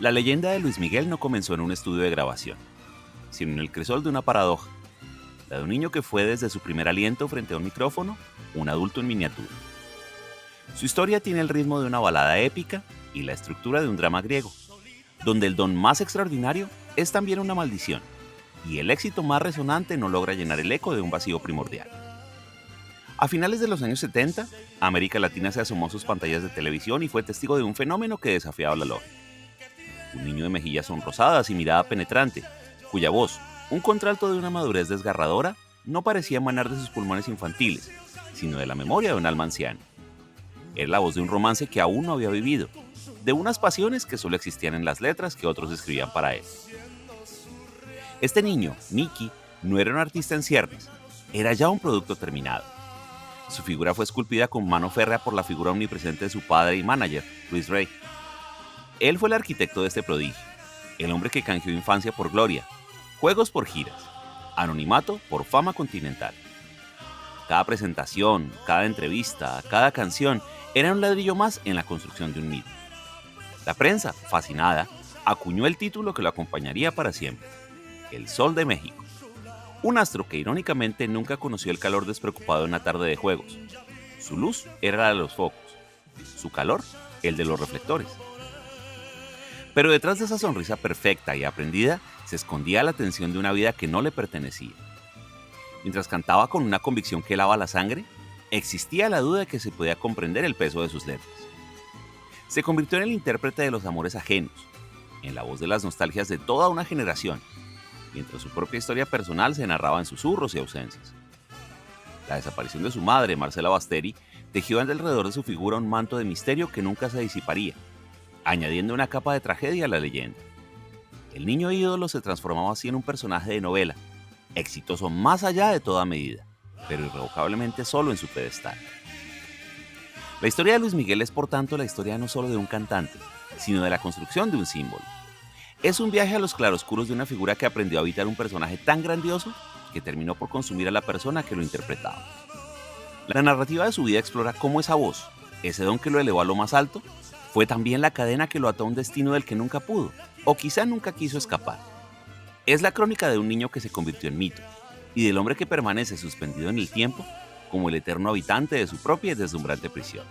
La leyenda de Luis Miguel no comenzó en un estudio de grabación, sino en el crisol de una paradoja, la de un niño que fue desde su primer aliento frente a un micrófono, un adulto en miniatura. Su historia tiene el ritmo de una balada épica y la estructura de un drama griego, donde el don más extraordinario es también una maldición, y el éxito más resonante no logra llenar el eco de un vacío primordial. A finales de los años 70, América Latina se asomó a sus pantallas de televisión y fue testigo de un fenómeno que desafiaba la lógica. Un niño de mejillas sonrosadas y mirada penetrante, cuya voz, un contralto de una madurez desgarradora, no parecía emanar de sus pulmones infantiles, sino de la memoria de un alma anciana. Era la voz de un romance que aún no había vivido, de unas pasiones que solo existían en las letras que otros escribían para él. Este niño, Nicky, no era un artista en ciernes, era ya un producto terminado. Su figura fue esculpida con mano férrea por la figura omnipresente de su padre y manager, Luis Rey. Él fue el arquitecto de este prodigio, el hombre que canjeó infancia por gloria, juegos por giras, anonimato por fama continental. Cada presentación, cada entrevista, cada canción era un ladrillo más en la construcción de un mito. La prensa, fascinada, acuñó el título que lo acompañaría para siempre: El Sol de México. Un astro que irónicamente nunca conoció el calor despreocupado de una tarde de juegos. Su luz era la de los focos, su calor el de los reflectores. Pero detrás de esa sonrisa perfecta y aprendida se escondía la tensión de una vida que no le pertenecía. Mientras cantaba con una convicción que helaba la sangre, existía la duda de que se podía comprender el peso de sus letras. Se convirtió en el intérprete de los amores ajenos, en la voz de las nostalgias de toda una generación, mientras su propia historia personal se narraba en susurros y ausencias. La desaparición de su madre, Marcela Basteri, tejió alrededor de su figura un manto de misterio que nunca se disiparía, añadiendo una capa de tragedia a la leyenda. El niño ídolo se transformaba así en un personaje de novela, exitoso más allá de toda medida, pero irrevocablemente solo en su pedestal. La historia de Luis Miguel es por tanto la historia no solo de un cantante, sino de la construcción de un símbolo. Es un viaje a los claroscuros de una figura que aprendió a habitar un personaje tan grandioso que terminó por consumir a la persona que lo interpretaba. La narrativa de su vida explora cómo esa voz, ese don que lo elevó a lo más alto, fue también la cadena que lo ató a un destino del que nunca pudo, o quizá nunca quiso escapar. Es la crónica de un niño que se convirtió en mito, y del hombre que permanece suspendido en el tiempo como el eterno habitante de su propia y deslumbrante prisión.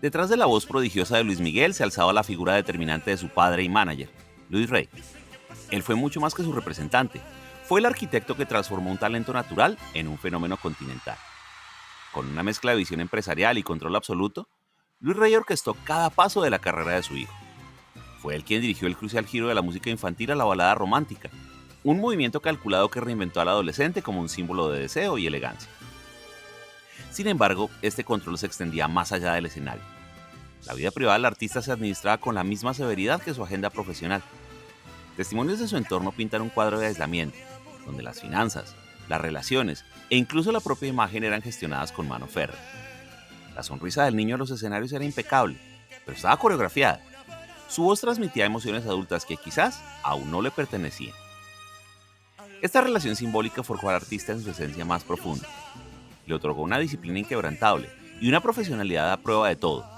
Detrás de la voz prodigiosa de Luis Miguel se alzaba la figura determinante de su padre y manager, Luis Rey. Él fue mucho más que su representante, fue el arquitecto que transformó un talento natural en un fenómeno continental. Con una mezcla de visión empresarial y control absoluto, Luis Rey orquestó cada paso de la carrera de su hijo. Fue él quien dirigió el crucial giro de la música infantil a la balada romántica, un movimiento calculado que reinventó al adolescente como un símbolo de deseo y elegancia. Sin embargo, este control se extendía más allá del escenario. La vida privada del artista se administraba con la misma severidad que su agenda profesional. Testimonios de su entorno pintan un cuadro de aislamiento, donde las finanzas, las relaciones e incluso la propia imagen eran gestionadas con mano férrea. La sonrisa del niño en los escenarios era impecable, pero estaba coreografiada. Su voz transmitía emociones adultas que quizás aún no le pertenecían. Esta relación simbólica forjó al artista en su esencia más profunda. Le otorgó una disciplina inquebrantable y una profesionalidad a prueba de todo,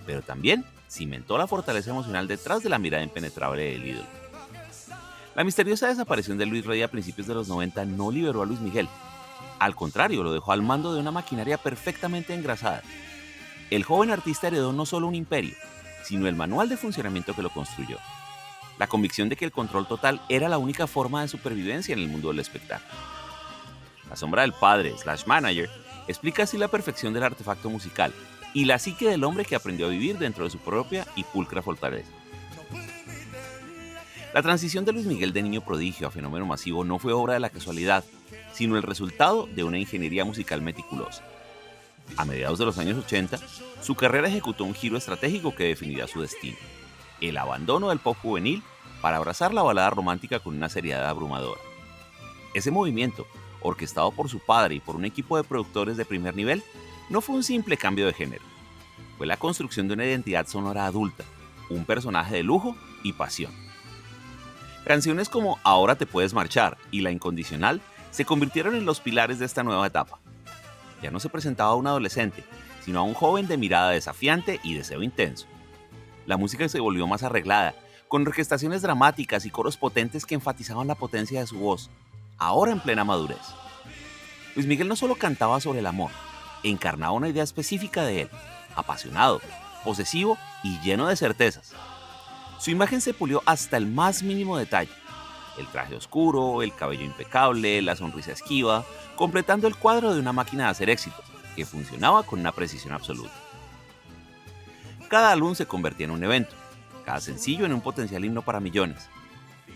pero también cimentó la fortaleza emocional detrás de la mirada impenetrable del ídolo. La misteriosa desaparición de Luis Rey a principios de los 90 no liberó a Luis Miguel. Al contrario, lo dejó al mando de una maquinaria perfectamente engrasada. El joven artista heredó no solo un imperio, sino el manual de funcionamiento que lo construyó. La convicción de que el control total era la única forma de supervivencia en el mundo del espectáculo. La sombra del padre/manager explica así la perfección del artefacto musical y la psique del hombre que aprendió a vivir dentro de su propia y pulcra fortaleza. La transición de Luis Miguel de niño prodigio a fenómeno masivo no fue obra de la casualidad, sino el resultado de una ingeniería musical meticulosa. A mediados de los años 80, su carrera ejecutó un giro estratégico que definirá su destino: el abandono del pop juvenil para abrazar la balada romántica con una seriedad abrumadora. Ese movimiento, orquestado por su padre y por un equipo de productores de primer nivel, no fue un simple cambio de género. Fue la construcción de una identidad sonora adulta, un personaje de lujo y pasión. Canciones como Ahora te puedes marchar y La Incondicional se convirtieron en los pilares de esta nueva etapa. Ya no se presentaba a un adolescente, sino a un joven de mirada desafiante y deseo intenso. La música se volvió más arreglada, con orquestaciones dramáticas y coros potentes que enfatizaban la potencia de su voz, ahora en plena madurez. Luis Miguel no solo cantaba sobre el amor, encarnaba una idea específica de él, apasionado, posesivo y lleno de certezas. Su imagen se pulió hasta el más mínimo detalle. El traje oscuro, el cabello impecable, la sonrisa esquiva, completando el cuadro de una máquina de hacer éxitos, que funcionaba con una precisión absoluta. Cada álbum se convertía en un evento, cada sencillo en un potencial himno para millones.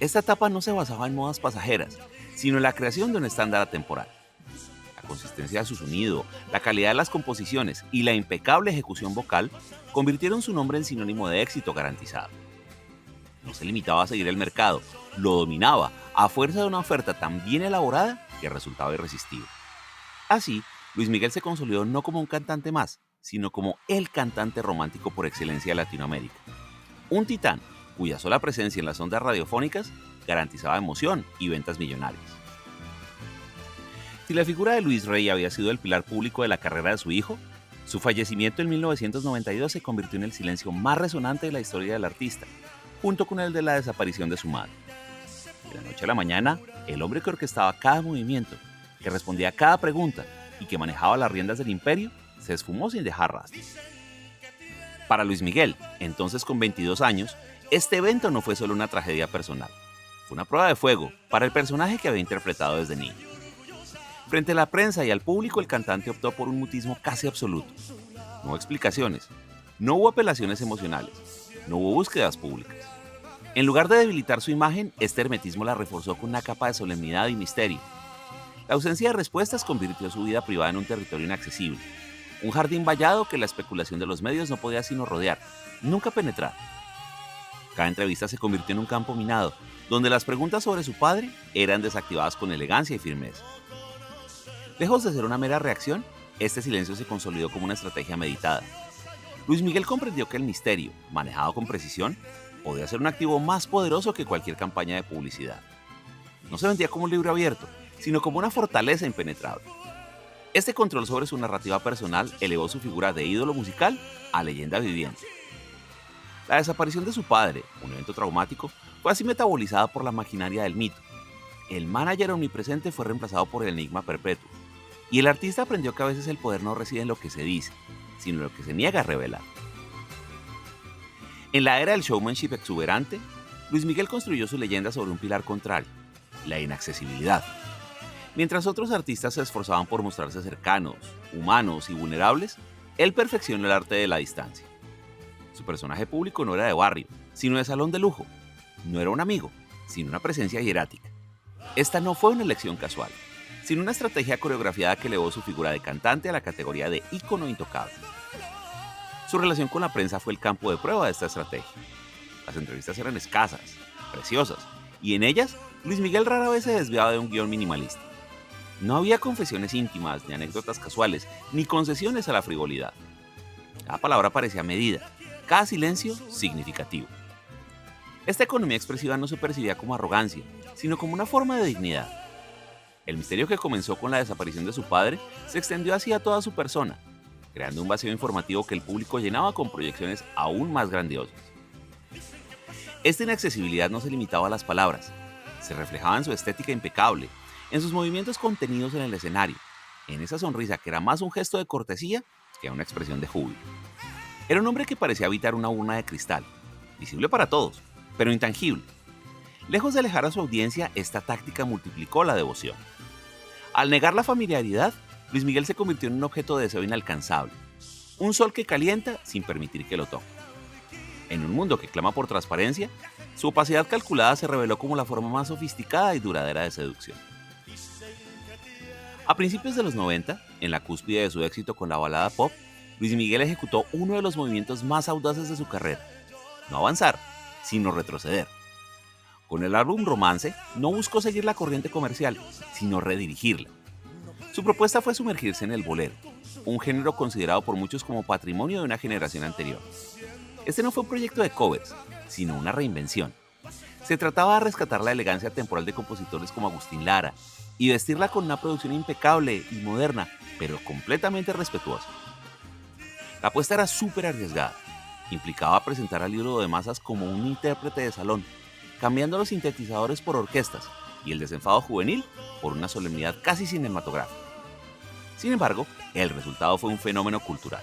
Esta etapa no se basaba en modas pasajeras, sino en la creación de un estándar atemporal. La consistencia de su sonido, la calidad de las composiciones y la impecable ejecución vocal convirtieron su nombre en sinónimo de éxito garantizado. No se limitaba a seguir el mercado, lo dominaba a fuerza de una oferta tan bien elaborada que resultaba irresistible. Así, Luis Miguel se consolidó no como un cantante más, sino como el cantante romántico por excelencia de Latinoamérica. Un titán cuya sola presencia en las ondas radiofónicas garantizaba emoción y ventas millonarias. Si la figura de Luis Rey había sido el pilar público de la carrera de su hijo, su fallecimiento en 1992 se convirtió en el silencio más resonante de la historia del artista, junto con el de la desaparición de su madre. De la noche a la mañana, el hombre que orquestaba cada movimiento, que respondía a cada pregunta y que manejaba las riendas del imperio, se esfumó sin dejar rastro. Para Luis Miguel, entonces con 22 años, este evento no fue solo una tragedia personal. Fue una prueba de fuego para el personaje que había interpretado desde niño. Frente a la prensa y al público, el cantante optó por un mutismo casi absoluto. No hubo explicaciones, no hubo apelaciones emocionales, no hubo búsquedas públicas. En lugar de debilitar su imagen, este hermetismo la reforzó con una capa de solemnidad y misterio. La ausencia de respuestas convirtió su vida privada en un territorio inaccesible. Un jardín vallado que la especulación de los medios no podía sino rodear, nunca penetrar. Cada entrevista se convirtió en un campo minado, donde las preguntas sobre su padre eran desactivadas con elegancia y firmeza. Lejos de ser una mera reacción, este silencio se consolidó como una estrategia meditada. Luis Miguel comprendió que el misterio, manejado con precisión, podía ser un activo más poderoso que cualquier campaña de publicidad. No se vendía como un libro abierto, sino como una fortaleza impenetrable. Este control sobre su narrativa personal elevó su figura de ídolo musical a leyenda viviente. La desaparición de su padre, un evento traumático, fue así metabolizada por la maquinaria del mito. El manager omnipresente fue reemplazado por el enigma perpetuo, y el artista aprendió que a veces el poder no reside en lo que se dice, sino en lo que se niega a revelar. En la era del showmanship exuberante, Luis Miguel construyó su leyenda sobre un pilar contrario, la inaccesibilidad. Mientras otros artistas se esforzaban por mostrarse cercanos, humanos y vulnerables, él perfeccionó el arte de la distancia. Su personaje público no era de barrio, sino de salón de lujo. No era un amigo, sino una presencia hierática. Esta no fue una elección casual, sino una estrategia coreografiada que elevó su figura de cantante a la categoría de ícono intocable. Su relación con la prensa fue el campo de prueba de esta estrategia. Las entrevistas eran escasas, preciosas, y en ellas, Luis Miguel rara vez se desviaba de un guión minimalista. No había confesiones íntimas, ni anécdotas casuales, ni concesiones a la frivolidad. Cada palabra parecía medida, cada silencio significativo. Esta economía expresiva no se percibía como arrogancia, sino como una forma de dignidad. El misterio que comenzó con la desaparición de su padre se extendió hacia toda su persona, creando un vacío informativo que el público llenaba con proyecciones aún más grandiosas. Esta inaccesibilidad no se limitaba a las palabras, se reflejaba en su estética impecable, en sus movimientos contenidos en el escenario, en esa sonrisa que era más un gesto de cortesía que una expresión de júbilo. Era un hombre que parecía habitar una urna de cristal, visible para todos, pero intangible. Lejos de alejar a su audiencia, esta táctica multiplicó la devoción. Al negar la familiaridad, Luis Miguel se convirtió en un objeto de deseo inalcanzable, un sol que calienta sin permitir que lo toque. En un mundo que clama por transparencia, su opacidad calculada se reveló como la forma más sofisticada y duradera de seducción. A principios de los 90, en la cúspide de su éxito con la balada pop, Luis Miguel ejecutó uno de los movimientos más audaces de su carrera. No avanzar, sino retroceder. Con el álbum Romance, no buscó seguir la corriente comercial, sino redirigirla. Su propuesta fue sumergirse en el bolero, un género considerado por muchos como patrimonio de una generación anterior. Este no fue un proyecto de covers, sino una reinvención. Se trataba de rescatar la elegancia temporal de compositores como Agustín Lara y vestirla con una producción impecable y moderna, pero completamente respetuosa. La apuesta era súper arriesgada. implicaba presentar al ídolo de masas como un intérprete de salón, cambiando los sintetizadores por orquestas y el desenfado juvenil por una solemnidad casi cinematográfica. Sin embargo, el resultado fue un fenómeno cultural.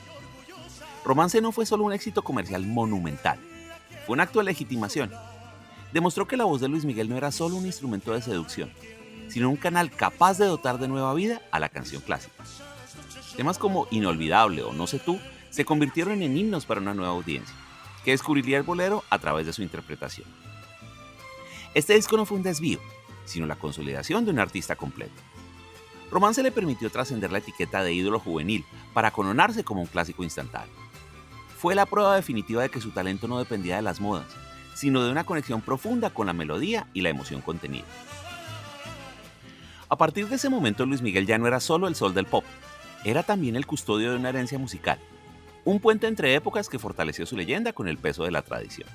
Romance no fue solo un éxito comercial monumental, fue un acto de legitimación. Demostró que la voz de Luis Miguel no era solo un instrumento de seducción, sino un canal capaz de dotar de nueva vida a la canción clásica. Temas como Inolvidable o No sé tú se convirtieron en himnos para una nueva audiencia, que descubriría el bolero a través de su interpretación. Este disco no fue un desvío, sino la consolidación de un artista completo. Romance le permitió trascender la etiqueta de ídolo juvenil para coronarse como un clásico instantáneo. Fue la prueba definitiva de que su talento no dependía de las modas, sino de una conexión profunda con la melodía y la emoción contenida. A partir de ese momento, Luis Miguel ya no era solo el sol del pop, era también el custodio de una herencia musical, un puente entre épocas que fortaleció su leyenda con el peso de la tradición.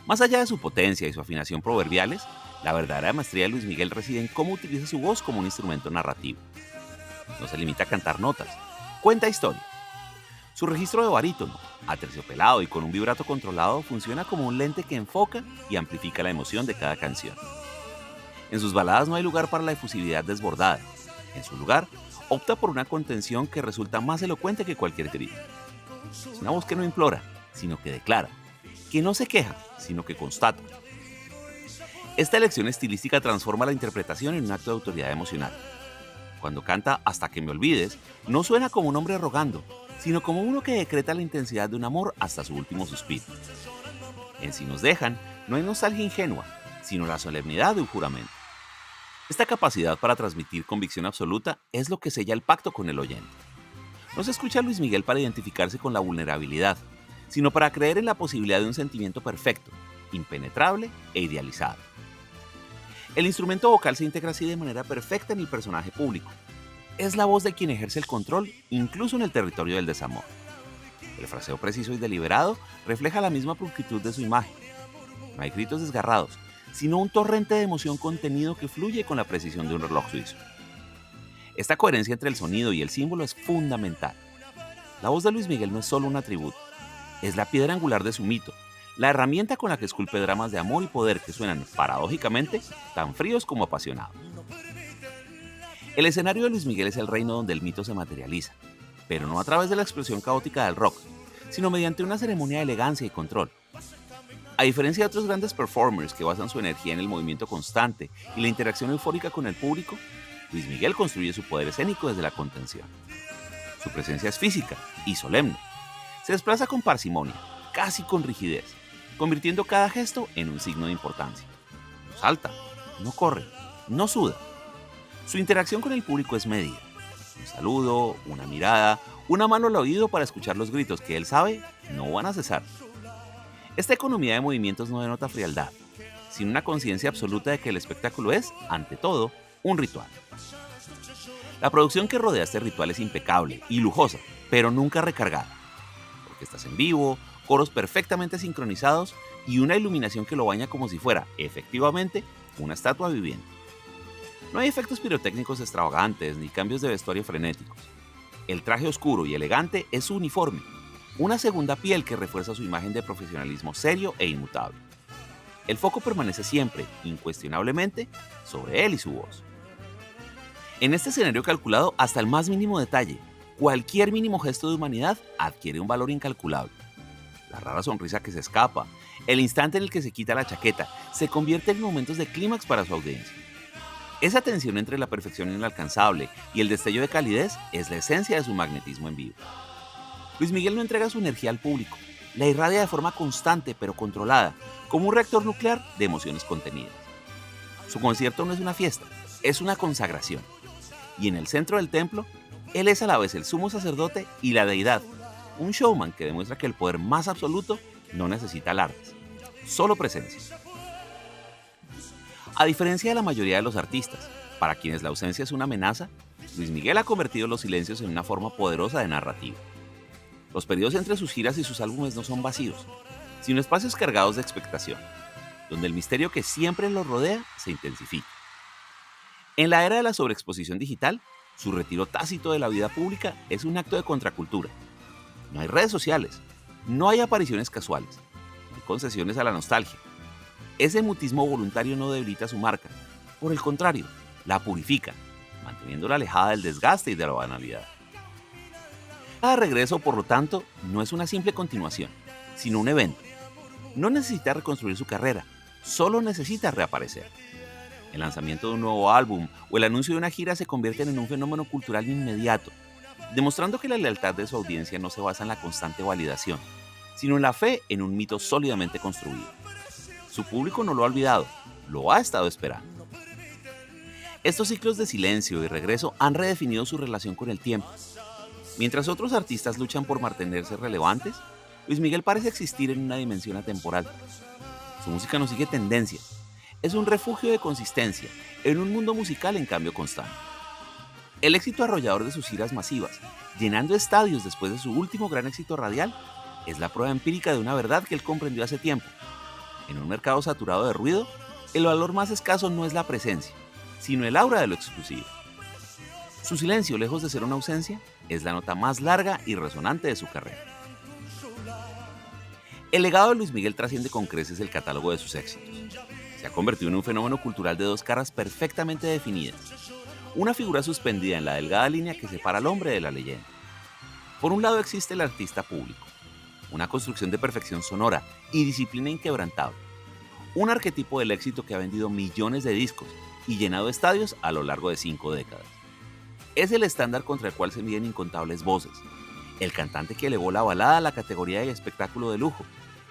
Más allá de su potencia y su afinación proverbiales, la verdadera maestría de Luis Miguel reside en cómo utiliza su voz como un instrumento narrativo. No se limita a cantar notas, cuenta historia. Su registro de barítono, aterciopelado y con un vibrato controlado, funciona como un lente que enfoca y amplifica la emoción de cada canción. En sus baladas no hay lugar para la efusividad desbordada. En su lugar, opta por una contención que resulta más elocuente que cualquier grito. Es una voz que no implora, sino que declara, que no se queja, sino que constata. Esta elección estilística transforma la interpretación en un acto de autoridad emocional. Cuando canta Hasta que me olvides, no suena como un hombre rogando, sino como uno que decreta la intensidad de un amor hasta su último suspiro. En Si nos dejan, no hay nostalgia ingenua, sino la solemnidad de un juramento. Esta capacidad para transmitir convicción absoluta es lo que sella el pacto con el oyente. No se escucha a Luis Miguel para identificarse con la vulnerabilidad, sino para creer en la posibilidad de un sentimiento perfecto, impenetrable e idealizado. El instrumento vocal se integra así de manera perfecta en el personaje público. Es la voz de quien ejerce el control, incluso en el territorio del desamor. El fraseo preciso y deliberado refleja la misma pulcritud de su imagen. No hay gritos desgarrados, sino un torrente de emoción contenido que fluye con la precisión de un reloj suizo. Esta coherencia entre el sonido y el símbolo es fundamental. La voz de Luis Miguel no es solo un atributo, es la piedra angular de su mito, la herramienta con la que esculpe dramas de amor y poder que suenan, paradójicamente, tan fríos como apasionados. El escenario de Luis Miguel es el reino donde el mito se materializa, pero no a través de la expresión caótica del rock, sino mediante una ceremonia de elegancia y control. A diferencia de otros grandes performers que basan su energía en el movimiento constante y la interacción eufórica con el público, Luis Miguel construye su poder escénico desde la contención. Su presencia es física y solemne. Se desplaza con parsimonia, casi con rigidez, convirtiendo cada gesto en un signo de importancia. No salta, no corre, no suda. Su interacción con el público es medida. Un saludo, una mirada, una mano al oído para escuchar los gritos que él sabe no van a cesar. Esta economía de movimientos no denota frialdad, sino una conciencia absoluta de que el espectáculo es, ante todo, un ritual. La producción que rodea este ritual es impecable y lujosa, pero nunca recargada. Orquestas en vivo, coros perfectamente sincronizados y una iluminación que lo baña como si fuera, efectivamente, una estatua viviente. No hay efectos pirotécnicos extravagantes ni cambios de vestuario frenéticos. El traje oscuro y elegante es su uniforme, una segunda piel que refuerza su imagen de profesionalismo serio e inmutable. El foco permanece siempre, incuestionablemente, sobre él y su voz. En este escenario calculado, hasta el más mínimo detalle, cualquier mínimo gesto de humanidad adquiere un valor incalculable. La rara sonrisa que se escapa, el instante en el que se quita la chaqueta, se convierte en momentos de clímax para su audiencia. Esa tensión entre la perfección inalcanzable y el destello de calidez es la esencia de su magnetismo en vivo. Luis Miguel no entrega su energía al público, la irradia de forma constante pero controlada, como un reactor nuclear de emociones contenidas. Su concierto no es una fiesta, es una consagración. Y en el centro del templo, él es a la vez el sumo sacerdote y la deidad, un showman que demuestra que el poder más absoluto no necesita alardes, solo presencia. A diferencia de la mayoría de los artistas, para quienes la ausencia es una amenaza, Luis Miguel ha convertido los silencios en una forma poderosa de narrativa. Los periodos entre sus giras y sus álbumes no son vacíos, sino espacios cargados de expectación, donde el misterio que siempre los rodea se intensifica. En la era de la sobreexposición digital, su retiro tácito de la vida pública es un acto de contracultura. No hay redes sociales, No hay apariciones casuales, hay concesiones a la nostalgia. Ese mutismo voluntario no debilita su marca, por el contrario, la purifica, manteniéndola alejada del desgaste y de la banalidad. Cada regreso, por lo tanto, no es una simple continuación, sino un evento. No necesita reconstruir su carrera, solo necesita reaparecer. El lanzamiento de un nuevo álbum o el anuncio de una gira se convierten en un fenómeno cultural inmediato, demostrando que la lealtad de su audiencia no se basa en la constante validación, sino en la fe en un mito sólidamente construido. Su público no lo ha olvidado, lo ha estado esperando. Estos ciclos de silencio y regreso han redefinido su relación con el tiempo. Mientras otros artistas luchan por mantenerse relevantes, Luis Miguel parece existir en una dimensión atemporal. Su música no sigue tendencias, es un refugio de consistencia en un mundo musical en cambio constante. El éxito arrollador de sus giras masivas, llenando estadios después de su último gran éxito radial, es la prueba empírica de una verdad que él comprendió hace tiempo. En un mercado saturado de ruido, el valor más escaso no es la presencia, sino el aura de lo exclusivo. Su silencio, lejos de ser una ausencia, es la nota más larga y resonante de su carrera. El legado de Luis Miguel trasciende con creces el catálogo de sus éxitos. Se ha convertido en un fenómeno cultural de dos caras perfectamente definidas. Una figura suspendida en la delgada línea que separa al hombre de la leyenda. Por un lado existe el artista público, una construcción de perfección sonora y disciplina inquebrantable. Un arquetipo del éxito que ha vendido millones de discos y llenado estadios a lo largo de 5 décadas. Es el estándar contra el cual se miden incontables voces. El cantante que elevó la balada a la categoría de espectáculo de lujo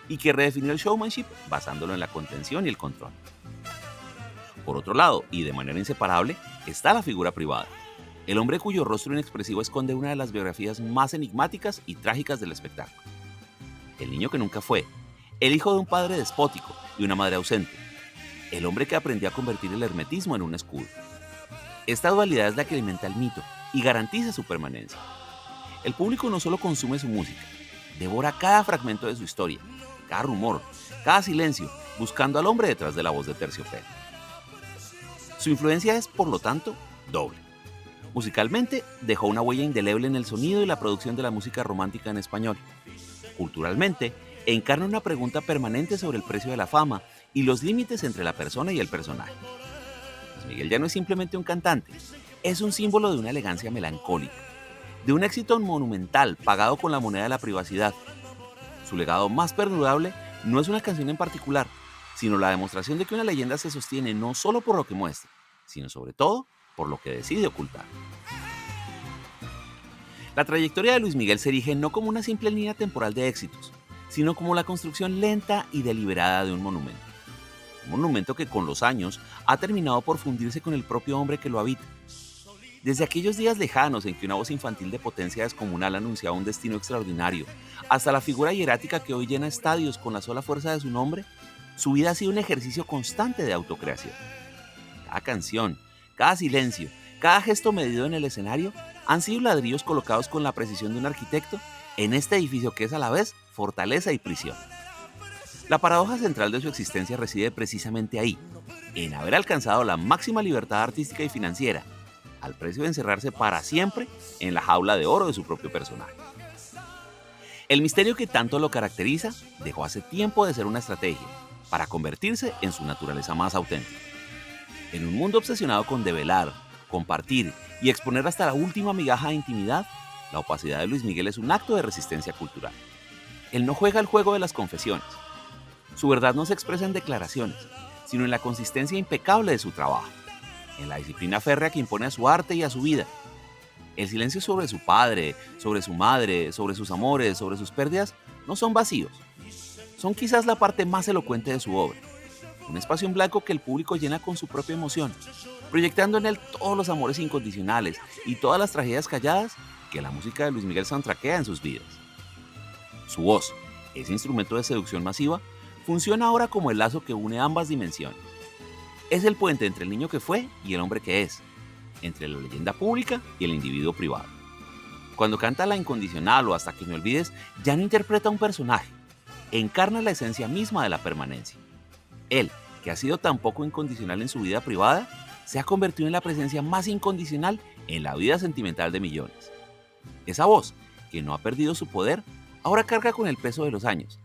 y que redefinió el showmanship basándolo en la contención y el control. Por otro lado, y de manera inseparable, está la figura privada. El hombre cuyo rostro inexpresivo esconde una de las biografías más enigmáticas y trágicas del espectáculo. El niño que nunca fue, el hijo de un padre despótico y una madre ausente, el hombre que aprendió a convertir el hermetismo en un escudo. Esta dualidad es la que alimenta el mito y garantiza su permanencia. El público no solo consume su música, devora cada fragmento de su historia, cada rumor, cada silencio, buscando al hombre detrás de la voz de terciopelo. Su influencia es, por lo tanto, doble. Musicalmente, dejó una huella indeleble en el sonido y la producción de la música romántica en español. Culturalmente, encarna una pregunta permanente sobre el precio de la fama y los límites entre la persona y el personaje. Luis Miguel ya no es simplemente un cantante, es un símbolo de una elegancia melancólica, de un éxito monumental pagado con la moneda de la privacidad. Su legado más perdurable no es una canción en particular, sino la demostración de que una leyenda se sostiene no solo por lo que muestra, sino sobre todo por lo que decide ocultar. La trayectoria de Luis Miguel se erige no como una simple línea temporal de éxitos, sino como la construcción lenta y deliberada de un monumento. Un monumento que con los años ha terminado por fundirse con el propio hombre que lo habita. Desde aquellos días lejanos en que una voz infantil de potencia descomunal anunciaba un destino extraordinario, hasta la figura hierática que hoy llena estadios con la sola fuerza de su nombre, su vida ha sido un ejercicio constante de autocreación. Cada canción, cada silencio, cada gesto medido en el escenario han sido ladrillos colocados con la precisión de un arquitecto en este edificio que es a la vez fortaleza y prisión. La paradoja central de su existencia reside precisamente ahí, en haber alcanzado la máxima libertad artística y financiera, al precio de encerrarse para siempre en la jaula de oro de su propio personaje. El misterio que tanto lo caracteriza dejó hace tiempo de ser una estrategia para convertirse en su naturaleza más auténtica. En un mundo obsesionado con develar, compartir y exponer hasta la última migaja de intimidad, la opacidad de Luis Miguel es un acto de resistencia cultural. Él no juega el juego de las confesiones. Su verdad no se expresa en declaraciones, sino en la consistencia impecable de su trabajo, en la disciplina férrea que impone a su arte y a su vida. El silencio sobre su padre, sobre su madre, sobre sus amores, sobre sus pérdidas, no son vacíos. Son quizás la parte más elocuente de su obra. Un espacio en blanco que el público llena con su propia emoción, proyectando en él todos los amores incondicionales y todas las tragedias calladas que la música de Luis Miguel soundtrackea en sus vidas. Su voz, ese instrumento de seducción masiva, funciona ahora como el lazo que une ambas dimensiones. Es el puente entre el niño que fue y el hombre que es, entre la leyenda pública y el individuo privado. Cuando canta La Incondicional o Hasta que me olvides, ya no interpreta un personaje, encarna la esencia misma de la permanencia. Él, que ha sido tan poco incondicional en su vida privada, se ha convertido en la presencia más incondicional en la vida sentimental de millones. Esa voz, que no ha perdido su poder, ahora carga con el peso de los años,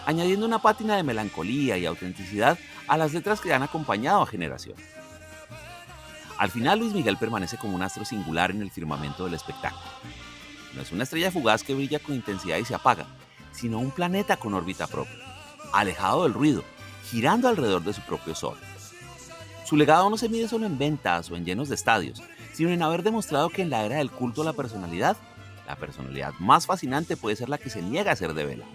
añadiendo una pátina de melancolía y autenticidad a las letras que han acompañado a generaciones. Al final, Luis Miguel permanece como un astro singular en el firmamento del espectáculo. No es una estrella fugaz que brilla con intensidad y se apaga, sino un planeta con órbita propia, alejado del ruido, girando alrededor de su propio sol. Su legado no se mide solo en ventas o en llenos de estadios, sino en haber demostrado que en la era del culto a la personalidad más fascinante puede ser la que se niega a ser develada.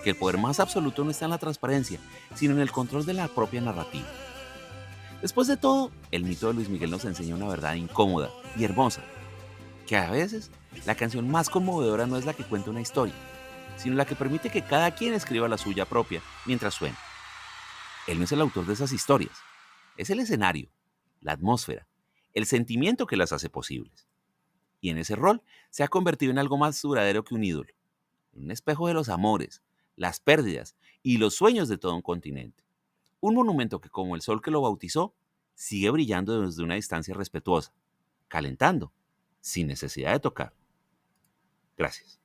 Que el poder más absoluto no está en la transparencia, sino en el control de la propia narrativa. Después de todo, el mito de Luis Miguel nos enseña una verdad incómoda y hermosa, que a veces la canción más conmovedora no es la que cuenta una historia, sino la que permite que cada quien escriba la suya propia mientras suena. Él no es el autor de esas historias, es el escenario, la atmósfera, el sentimiento que las hace posibles. Y en ese rol se ha convertido en algo más duradero que un ídolo, en un espejo de los amores, las pérdidas y los sueños de todo un continente. Un monumento que, como el sol que lo bautizó, sigue brillando desde una distancia respetuosa, calentando, sin necesidad de tocar. Gracias.